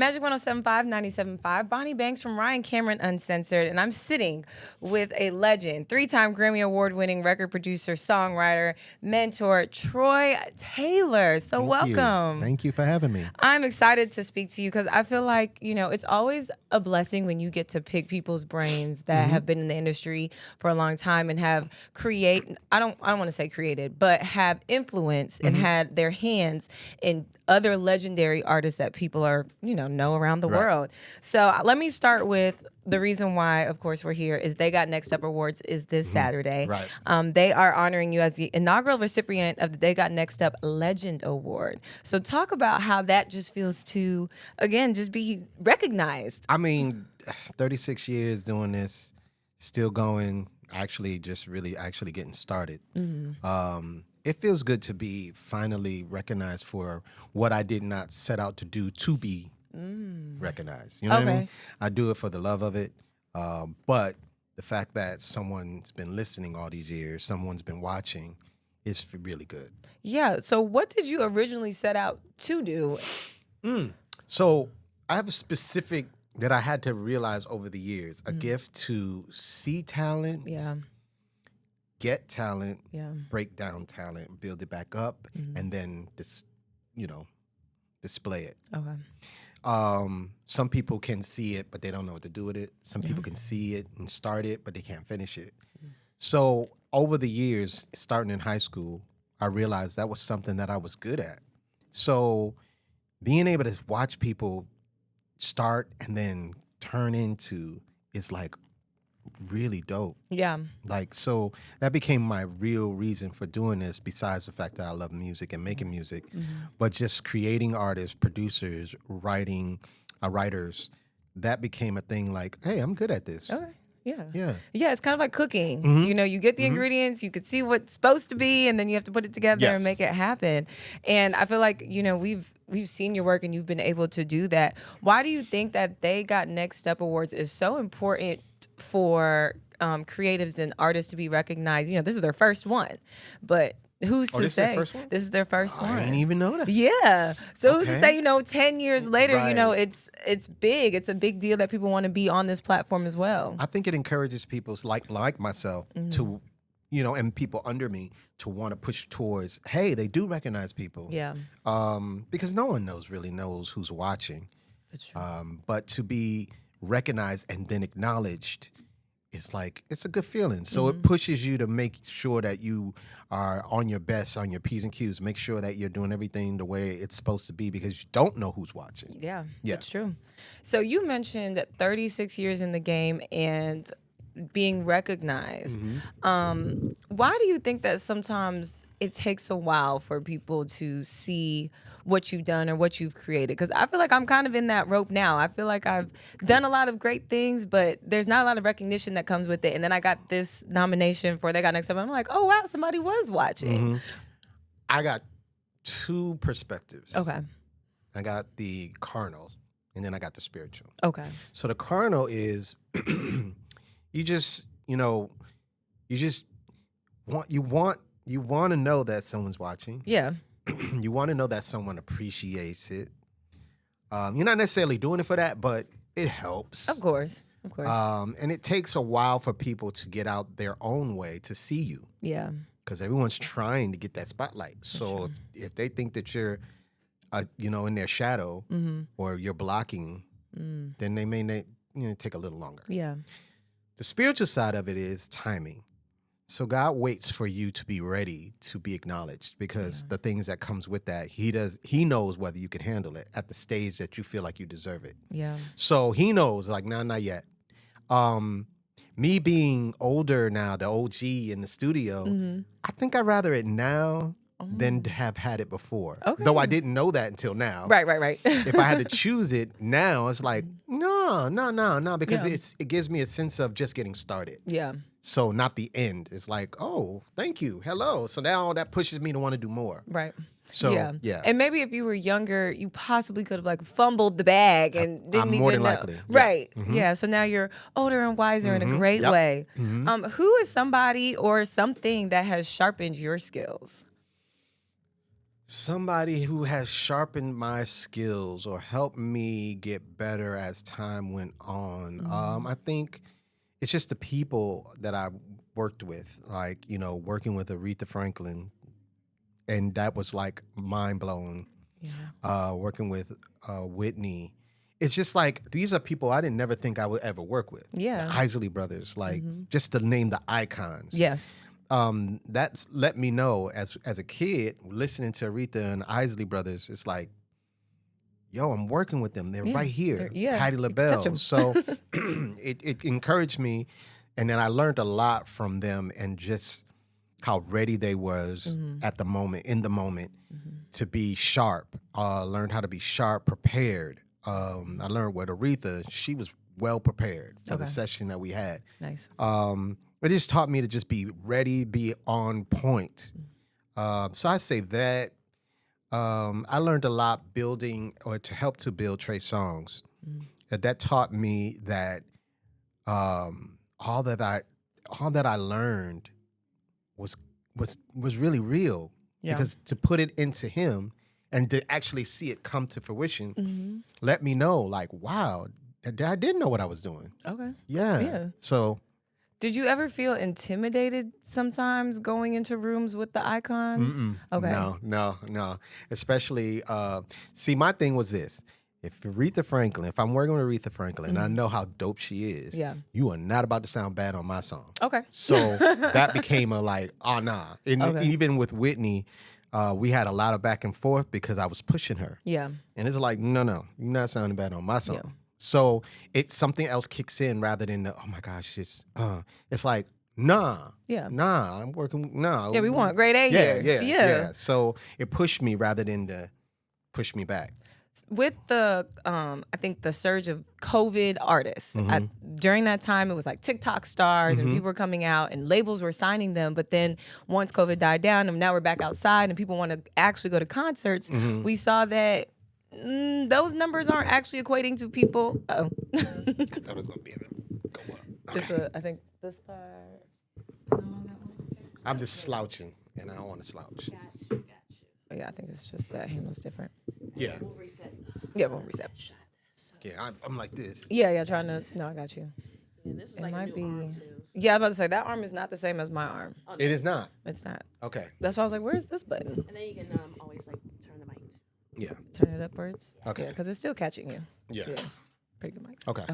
Magic 107.5, 97.5. Bonnie Banks from Ryan Cameron Uncensored. And I'm sitting with a legend, 3-time Grammy Award winning record producer, songwriter, mentor, Troy Taylor. So Thank welcome. you. Thank you for having me. I'm excited to speak to you because I feel like, it's always a blessing when you get to pick people's brains that have been in the industry for a long time and have I don't want to say created, but have influence and had their hands in other legendary artists that people are, know around the world. So let me start with the reason why, of course, we're here is They Got Next Up Awards is this Saturday. Right. They are honoring you as the inaugural recipient of the They Got Next Up Legend Award. So talk about how that just feels to, again, just be recognized. I mean, 36 years doing this, still going, actually getting started. It feels good to be finally recognized for what I did not set out to do to be recognized. You know what I mean? I do it for the love of it. But the fact that someone's been listening all these years, someone's been watching, is really good. Yeah. So what did you originally set out to do? So I have a specific that I had to realize over the years, a gift to see talent, get talent, break down talent, build it back up, and then display it. Okay. Some people can see it, but they don't know what to do with it. Some people can see it and start it, but they can't finish it. So over the years, starting in high school, I realized that was something that I was good at. So being able to watch people start and then turn into is like really dope. Yeah. Like, so that became my real reason for doing this, besides the fact that I love music and making music, but just creating artists, producers, writers, that became a thing like, hey, I'm good at this. Okay. Yeah. Yeah. Yeah, it's kind of like cooking. You get the ingredients, you could see what's supposed to be, and then you have to put it together and make it happen. And I feel like, we've seen your work and you've been able to do that. Why do you think that They Got Next Up Awards is so important for creatives and artists to be recognized? This is their first one, but who's to this is say their first one? this is their first one? I didn't even know that. Yeah. So who's to Okay. say, 10 years later, Right. it's big. It's a big deal that people want to be on this platform as well. I think it encourages people like myself to, and people under me to want to push towards, hey, they do recognize people. Yeah. Because no one really knows who's watching. That's true. But to be recognized and then acknowledged, it's a good feeling. So it pushes you to make sure that you are on your best, on your P's and Q's. Make sure that you're doing everything the way it's supposed to be, because you don't know who's watching. Yeah, Yeah. that's true. So you mentioned 36 years in the game and being recognized. Why do you think that sometimes it takes a while for people to see what you've done or what you've created? Because I feel like I'm kind of in that rope now. I feel like I've done a lot of great things, but there's not a lot of recognition that comes with it. And then I got this nomination for They Got Next Up. I'm like, oh, wow, somebody was watching. I got two perspectives. Okay. I got the carnal, and then I got the spiritual. Okay. So the carnal is you just want to know that someone's watching. Yeah. You want to know that someone appreciates it. You're not necessarily doing it for that, but it helps. Of course. Of course. And it takes a while for people to get out their own way to see you, Yeah. because everyone's trying to get that spotlight. So if they think that you're, in their shadow or you're blocking, then they may take a little longer. Yeah. The spiritual side of it is timing. So God waits for you to be ready to be acknowledged, because the things that comes with that, he knows whether you can handle it at the stage that you feel like you deserve it. Yeah. So he knows, like, no, not yet. Me being older now, the OG in the studio, I think I'd rather it now than to have had it before. Okay. Though I didn't know that until now. Right. If I had to choose it now, it's like, no, because it gives me a sense of just getting started. Yeah. So not the end. It's like, oh, thank you, hello. So now that pushes me to want to do more. Right. So, yeah. And maybe if you were younger, you possibly could have fumbled the bag and didn't I'm even more than know. likely. Yeah. Right. Yeah. So now you're older and wiser in a great way. Who is somebody or something that has sharpened your skills? Somebody who has sharpened my skills or helped me get better as time went on. I think it's just the people that I worked with, like, working with Aretha Franklin, and that was like mind blowing. Yeah. Working with Whitney. It's just like, these are people I didn't never think I would ever work with. Yeah. The Isley Brothers, like, just to name the icons. Yes. That's let me know as a kid listening to Aretha and Isley Brothers. It's like, yo, I'm working with them. They're right here. Patti you can touch 'em. LaBelle. So it encouraged me, and then I learned a lot from them, and just how ready they was at the moment, in the moment, to be sharp. Learned how to be sharp, prepared. I learned with Aretha, she was well prepared for the session that we had. Nice. It just taught me to just be ready, be on point. So I say that. I learned a lot building, or to help to build Trey Songz. That taught me that all that I learned was really real. Yeah. Because to put it into him and to actually see it come to fruition, let me know, like, wow, I didn't know what I was doing. Okay. Yeah. So. Did you ever feel intimidated sometimes going into rooms with the icons? Okay. No. Especially, see, my thing was this. If I'm working with Aretha Franklin, and I know how dope she is, you are not about to sound bad on my song. Okay. So that became a like, oh, nah. And even with Whitney, we had a lot of back and forth because I was pushing her. Yeah. And it's like, no, you're not sounding bad on my song. Yeah. So it's something else kicks in rather than oh my gosh, it's like, I'm working, Yeah, we want grade A here. Yeah. So it pushed me rather than to push me back. With the, I think the surge of COVID artists, during that time, it was like TikTok stars and people were coming out and labels were signing them. But then once COVID died down and now we're back outside and people want to actually go to concerts, we saw that those numbers aren't actually equating to people. I thought it was going to be go up. Okay. I think this part. I'm just slouching, and I don't want to slouch. Got you. Oh, yeah, I think it's just that handle's different. Yeah. We'll reset. Yeah, we'll reset. Yeah, I'm like this. Yeah, trying to. No, I got you. Yeah, this is It like might a new be. arm too. Yeah, I was about to say that arm is not the same as my arm. Oh, no. It is not. It's not. Okay. That's why I was like, "Where's this button?" And then you can always like turn the mic too. Yeah. Turn it upwards. Okay. Because it's still catching you. Yeah. Pretty good mics. Okay.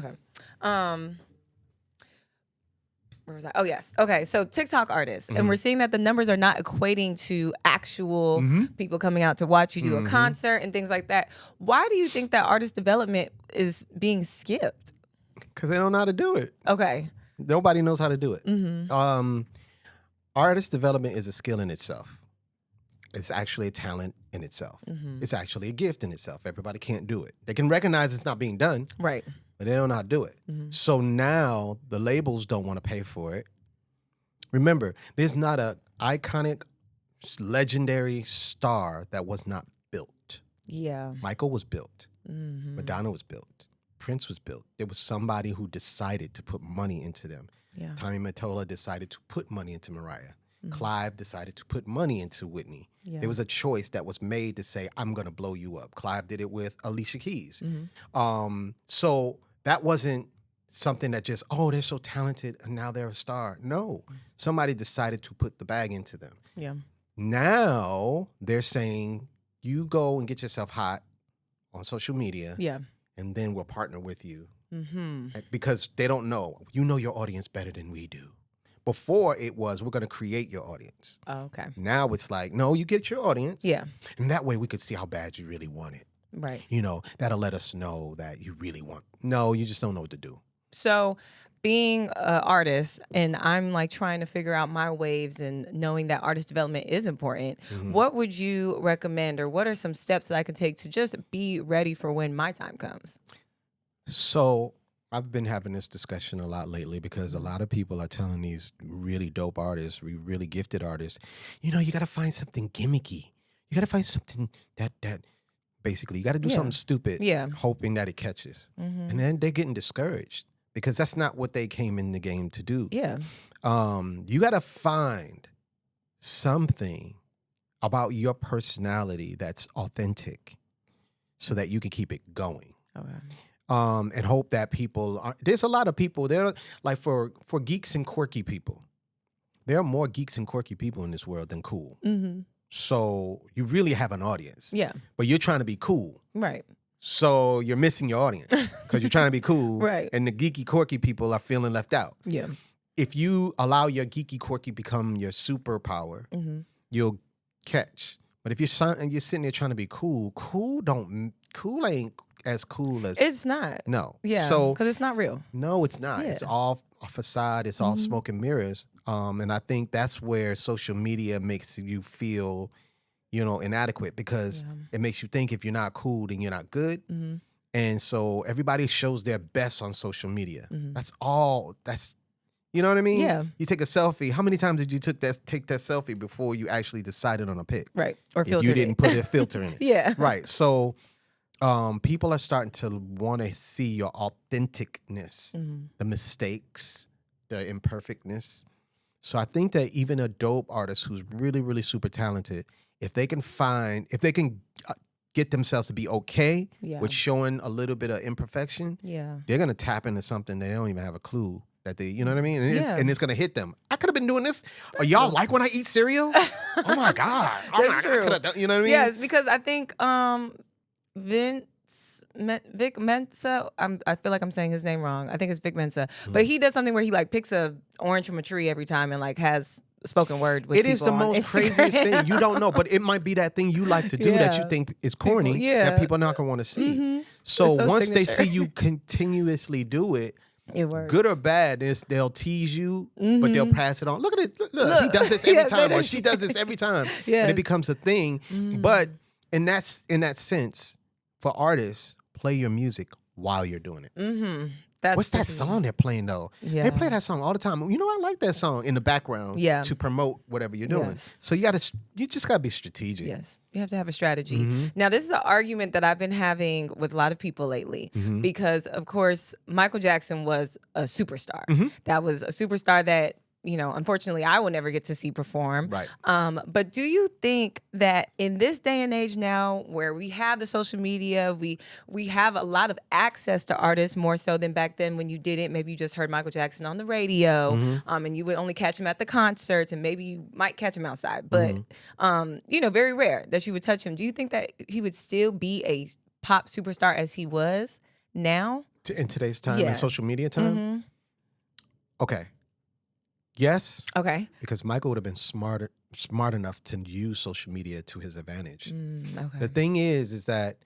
Where was I? Oh, yes. Okay, so TikTok artists, and we're seeing that the numbers are not equating to actual people coming out to watch you do a concert and things like that. Why do you think that artist development is being skipped? Because they don't know how to do it. Okay. Nobody knows how to do it. Artist development is a skill in itself. It's actually a talent in itself. It's actually a gift in itself. Everybody can't do it. They can recognize it's not being done. Right. But they don't know how to do it. So now the labels don't want to pay for it. Remember, there's not a iconic, legendary star that was not built. Yeah. Michael was built. Madonna was built. Prince was built. There was somebody who decided to put money into them. Yeah. Tommy Mottola decided to put money into Mariah. Clive decided to put money into Whitney. Yeah. There was a choice that was made to say, I'm going to blow you up. Clive did it with Alicia Keys. So that wasn't something that just, oh, they're so talented and now they're a star. No, somebody decided to put the bag into them. Yeah. Now they're saying, you go and get yourself hot on social media. Yeah. And then we'll partner with you. Because they don't know. You know your audience better than we do. Before it was, we're going to create your audience. Oh, okay. Now it's like, no, you get your audience. Yeah. And that way we could see how bad you really want it. Right. That'll let us know that you really want. No, you just don't know what to do. So being an artist and I'm like trying to figure out my waves and knowing that artist development is important, what would you recommend or what are some steps that I can take to just be ready for when my time comes? So I've been having this discussion a lot lately because a lot of people are telling these really dope artists, really gifted artists, you got to find something gimmicky. You got to find something that basically, you got to do something stupid, hoping that it catches. And then they're getting discouraged because that's not what they came in the game to do. Yeah. You got to find something about your personality that's authentic so that you can keep it going. Okay. And hope that there's a lot of people there, like for geeks and quirky people. There are more geeks and quirky people in this world than cool. Mm-hmm. So you really have an audience. Yeah. But you're trying to be cool. Right. So you're missing your audience because you're trying to be cool. Right. And the geeky, quirky people are feeling left out. Yeah. If you allow your geeky, quirky become your superpower, you'll catch. But if you're sitting there trying to be cool ain't as cool as... It's not. No. Yeah. So, because it's not real. no, it's not. Yeah. It's all a facade. It's all smoke and mirrors. And I think that's where social media makes you feel, inadequate because it makes you think if you're not cool, then you're not good. And so everybody shows their best on social media. That's all. You know what I mean? Yeah. You take a selfie. How many times did you take that selfie before you actually decided on a pic? Right. Or If filtered you didn't it. put a filter in it. Yeah. Right. So people are starting to want to see your authenticness, the mistakes, the imperfectness. So I think that even a dope artist who's really, really super talented, if they can get themselves to be okay with showing a little bit of imperfection, they're going to tap into something they don't even have a clue that they, you know what I mean? And it's going to hit them. I could have been doing this. Or y'all like when I eat cereal? Oh my God. That's true. I could have done, you know what I mean? Yes, because I think Vic Mensa, I feel like I'm saying his name wrong. I think it's Vic Mensa. But he does something where he like picks a orange from a tree every time and like has spoken word with people. It is the most craziest thing. You don't know, but it might be that thing you like to do that you think is corny that people are not going to want to see. So once they see you continuously do it, it works. Good or bad, they'll tease you, but they'll pass it on. Look at it. Look. He does this every time, or she does this every time. And it becomes a thing. But in that sense, for artists, play your music while you're doing it. What's that song they're playing though? Yeah. They play that song all the time. I like that song in the background to promote whatever you're doing. Yes. So you just gotta be strategic. Yes, you have to have a strategy. Now, this is an argument that I've been having with a lot of people lately because, of course, Michael Jackson was a superstar. That was a superstar that, unfortunately, I will never get to see perform. Right. But do you think that in this day and age now, where we have the social media, we have a lot of access to artists more so than back then when you didn't? Maybe you just heard Michael Jackson on the radio, and you would only catch him at the concerts, and maybe you might catch him outside. But very rare that you would touch him. Do you think that he would still be a pop superstar as he was now in today's time, in social media time? Okay. Yes. Okay. Because Michael would have been smart enough to use social media to his advantage. Okay. The thing is that,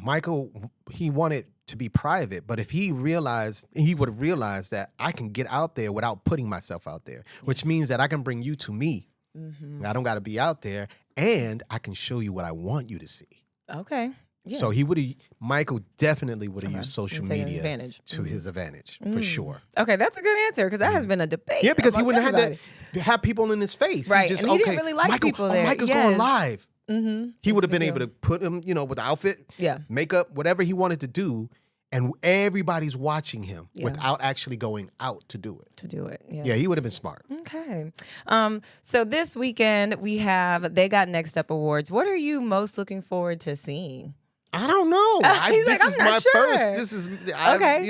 Michael, he wanted to be private, but if he would have realized that I can get out there without putting myself out there, which means that I can bring you to me. I don't got to be out there, and I can show you what I want you to see. Okay. Yeah. So Michael definitely would have used social media advantage. to his advantage, for sure. Okay, that's a good answer because that has been a debate. Yeah, because he wouldn't have to have people in his face. Right, Just, and he didn't really like people there. Michael's going live. He would have been able to put him, with the outfit, makeup, whatever he wanted to do, and everybody's watching him without actually going out to do it. Yeah, he would have been smart. Okay. So this weekend They Got Next Up Awards. What are you most looking forward to seeing? I don't know. This is my first. This is okay.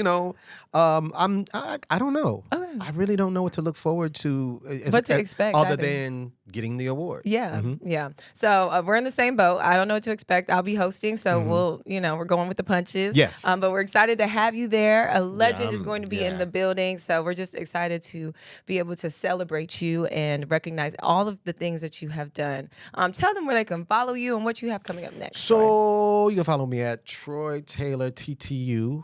I don't know. Okay. I really don't know what to look forward to. What to expect, other than getting the award. Yeah, yeah. So we're in the same boat. I don't know what to expect. I'll be hosting, so we're going with the punches. Yes. But we're excited to have you there. A legend is going to be in the building, so we're just excited to be able to celebrate you and recognize all of the things that you have done. Tell them where they can follow you and what you have coming up next. So you can follow me at Troy Taylor TTU.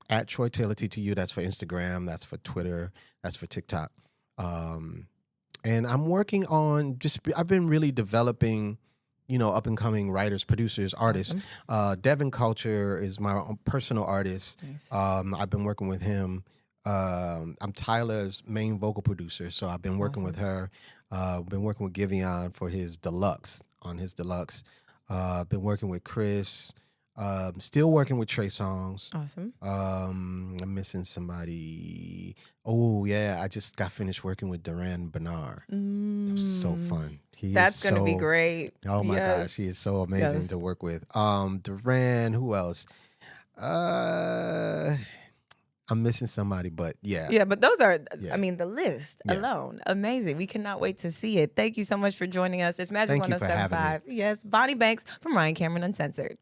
At Troy Taylor TTU. That's for Instagram. That's for Twitter. That's for TikTok. And I'm working on I've been really developing, up and coming writers, producers, artists. Awesome. Devin Culture is my own personal artist. Nice. I've been working with him. I'm Tyler's main vocal producer, so I've been working with her. Been working with Giveon for his deluxe. Been working with Chris. Still working with Trey Songz. Awesome. I'm missing somebody. Oh yeah, I just got finished working with Duran Bernard. It was so fun. That's going to be great. Oh my Yes. gosh, he is so amazing Yes. to work with. Duran, who else? I'm missing somebody, but yeah. Yeah, but those are, Yeah. I mean, the list Yeah. alone, amazing. We cannot wait to see it. Thank you so much for joining us. It's Magic Thank you for having me. 1075. Yes, Bonnie Banks from Ryan Cameron Uncensored.